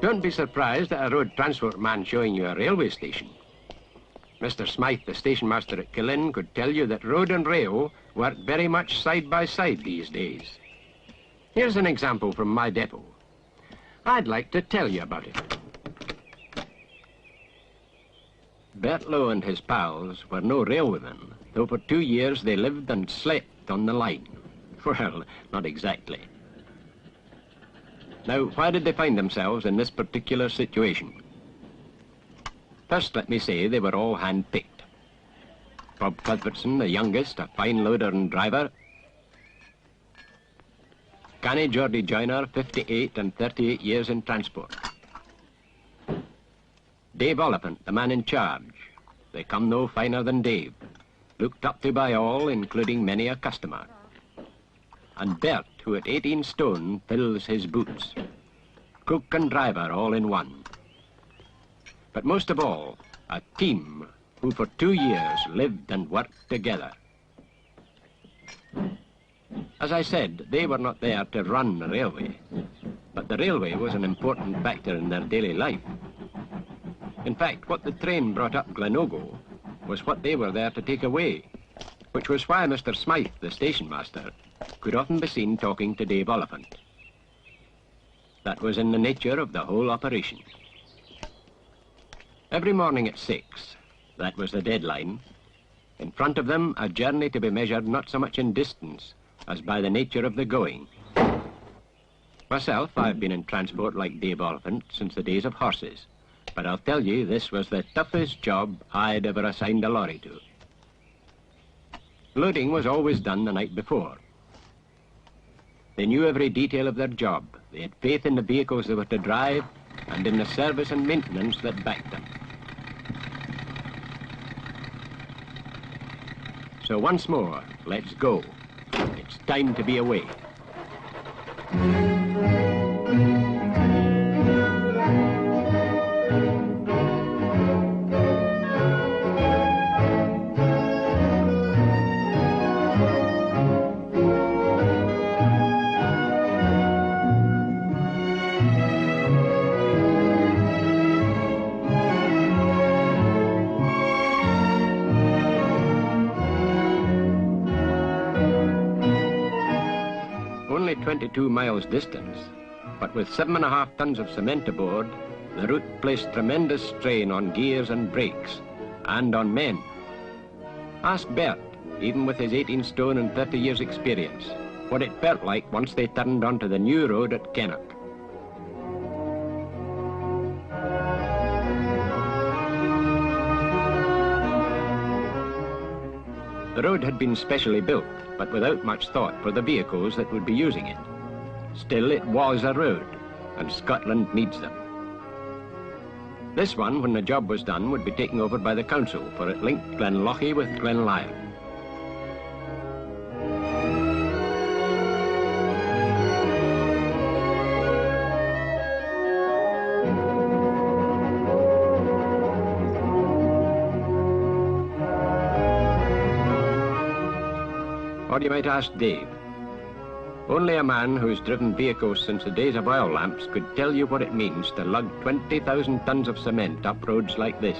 Don't be surprised at a road transport man showing you a railway station. Mr. Smythe, the station master at Killin, could tell you that road and rail work very much side by side these days. Here's an example from my depot. I'd like to tell you about it. Bert Lowe and his pals were no railwaymen, though for 2 years they lived and slept on the line. Well, not exactly. Now, why did they find themselves in this particular situation? First, let me say they were all hand-picked. Bob Cuthbertson, the youngest, a fine loader and driver. Canny Geordie Joyner, 58 and 38 years in transport. Dave Oliphant, the man in charge. They come no finer than Dave, looked up to by all, including many a customer. And Bert, who at 18 stone fills his boots. Cook and driver all in one. But most of all, a team who for 2 years lived and worked together. As I said, they were not there to run the railway, but the railway was an important factor in their daily life. In fact, what the train brought up Glenogo was what they were there to take away, which was why Mr. Smythe, the station master, could often be seen talking to Dave Oliphant. That was in the nature of the whole operation. Every morning at 6, that was the deadline. In front of them, a journey to be measured not so much in distance as by the nature of the going. Myself, I've been in transport like Dave Oliphant since the days of horses, but I'll tell you this was the toughest job I'd ever assigned a lorry to. Loading was always done the night before. They knew every detail of their job. They had faith in the vehicles they were to drive and in the service and maintenance that backed them. So once more, let's go. It's time to be away. Only 22 miles distance, but with 7.5 tons of cement aboard, the route placed tremendous strain on gears and brakes, and on men. Ask Bert, even with his 18 stone and 30 years experience, what it felt like once they turned onto the new road at Kennock. The road had been specially built, but without much thought for the vehicles that would be using it. Still, it was a road, and Scotland needs them. This one, when the job was done, would be taken over by the council, for it linked Glenlochy with Glenlyon. Or you might ask Dave. Only a man who's driven vehicles since the days of oil lamps could tell you what it means to lug 20,000 tons of cement up roads like this.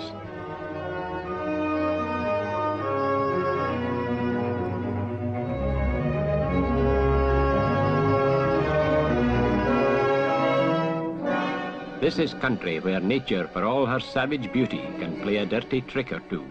This is country where nature, for all her savage beauty, can play a dirty trick or two.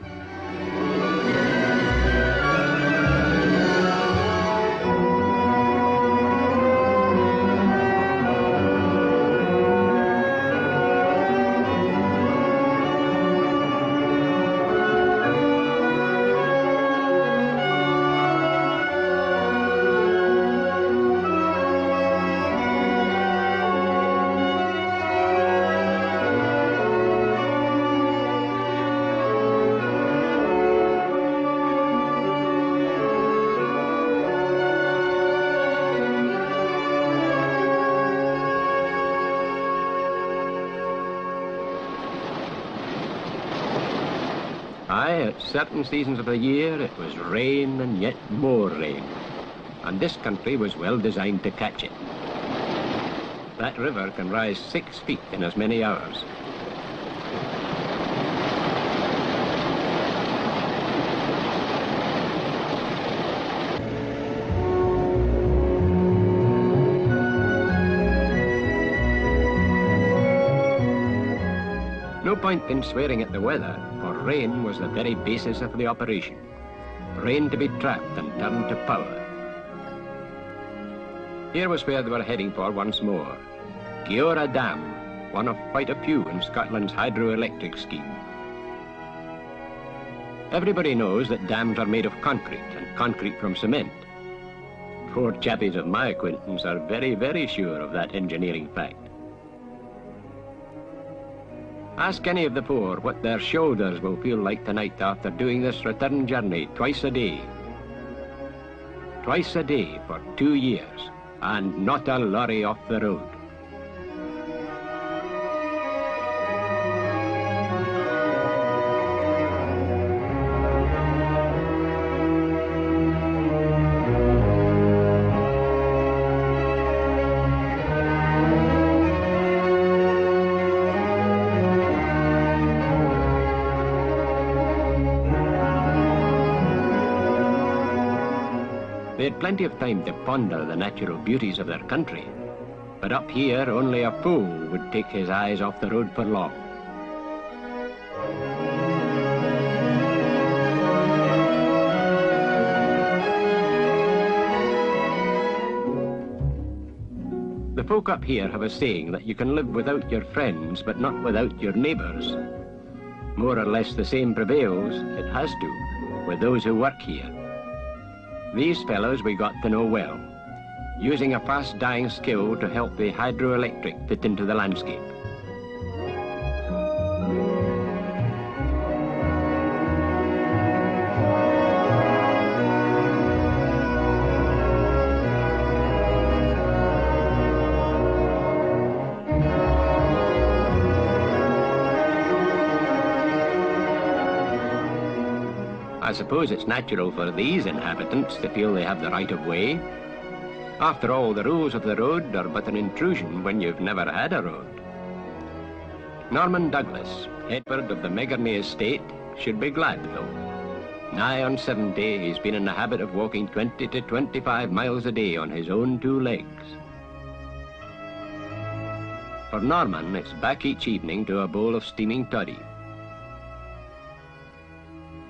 Aye, at certain seasons of the year it was rain and yet more rain, and this country was well designed to catch it. That river can rise 6 feet in as many hours. No point in swearing at the weather, for rain was the very basis of the operation. Rain to be trapped and turned to power. Here was where they were heading for once more. Geora Dam, one of quite a few in Scotland's hydroelectric scheme. Everybody knows that dams are made of concrete, and concrete from cement. Poor chappies of my acquaintance are very, very sure of that engineering fact. Ask any of the poor what their shoulders will feel like tonight after doing this return journey twice a day. Twice a day for 2 years, and not a lorry off the road. They had plenty of time to ponder the natural beauties of their country, but up here only a fool would take his eyes off the road for long. The folk up here have a saying that you can live without your friends, but not without your neighbours. More or less the same prevails, it has to, with those who work here. These fellows we got to know well, using a fast-dying skill to help the hydroelectric fit into the landscape. I suppose it's natural for these inhabitants to feel they have the right of way. After all, the rules of the road are but an intrusion when you've never had a road. Norman Douglas, Edward of the Megerney estate, should be glad though. Nigh on 70, he's been in the habit of walking 20 to 25 miles a day on his own 2 legs. For Norman, it's back each evening to a bowl of steaming toddy.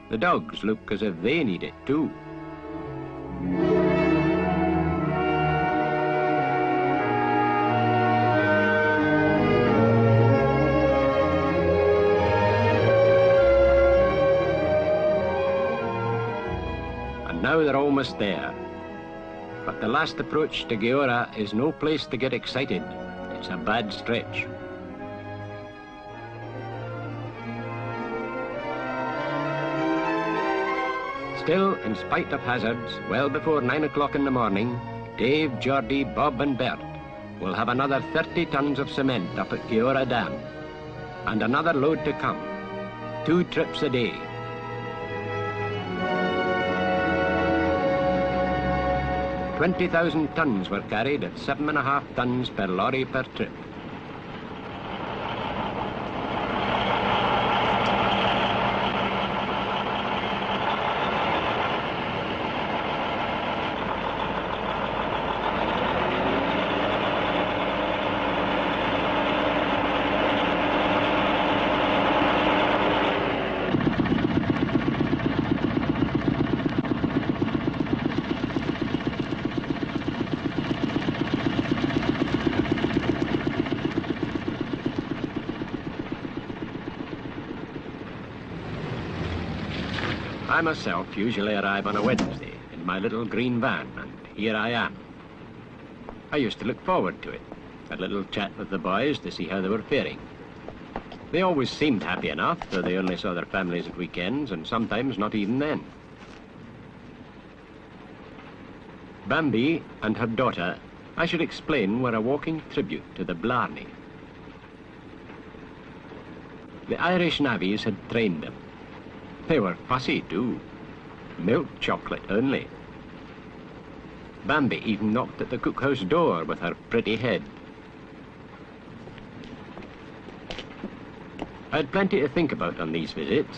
The dogs look as if they need it too. And now they're almost there. But the last approach to Geora is no place to get excited. It's a bad stretch. Still, in spite of hazards, well before 9 o'clock in the morning, Dave, Geordie, Bob and Bert will have another 30 tons of cement up at Geora Dam, and another load to come, 2 trips a day. $20,000 tons were carried at 7.5 tons per lorry per trip. I myself usually arrive on a Wednesday in my little green van, and here I am. I used to look forward to it, a little chat with the boys to see how they were faring. They always seemed happy enough, though they only saw their families at weekends, and sometimes not even then. Bambi and her daughter, I should explain, were a walking tribute to the Blarney. The Irish navvies had trained them. They were fussy too, milk chocolate only. Bambi even knocked at the cookhouse door with her pretty head. I had plenty to think about on these visits.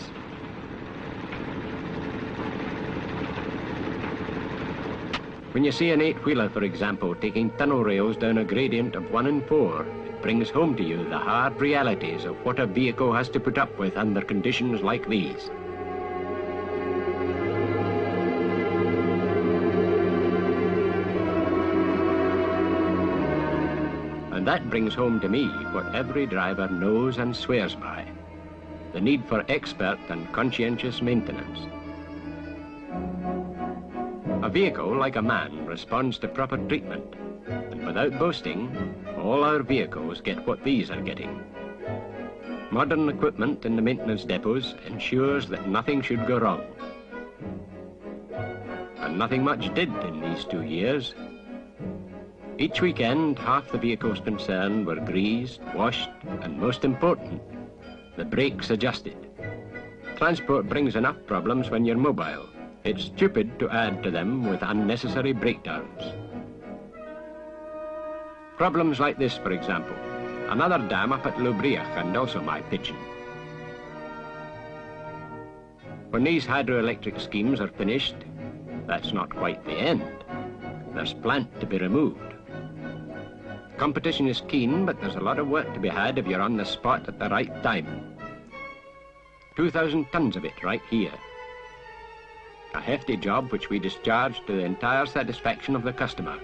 When you see an 8-wheeler, for example, taking tunnel rails down a gradient of 1 in 4, it brings home to you the hard realities of what a vehicle has to put up with under conditions like these. And that brings home to me what every driver knows and swears by: the need for expert and conscientious maintenance. A vehicle, like a man, responds to proper treatment, and without boasting, all our vehicles get what these are getting. Modern equipment in the maintenance depots ensures that nothing should go wrong. And nothing much did in these 2 years. Each weekend, half the vehicles concerned were greased, washed, and most important, the brakes adjusted. Transport brings enough problems when you're mobile. It's stupid to add to them with unnecessary breakdowns. Problems like this, for example. Another dam up at Lubriach, and also my pigeon. When these hydroelectric schemes are finished, that's not quite the end. There's plant to be removed. Competition is keen, but there's a lot of work to be had if you're on the spot at the right time. 2,000 tons of it right here. A hefty job which we discharged to the entire satisfaction of the customer.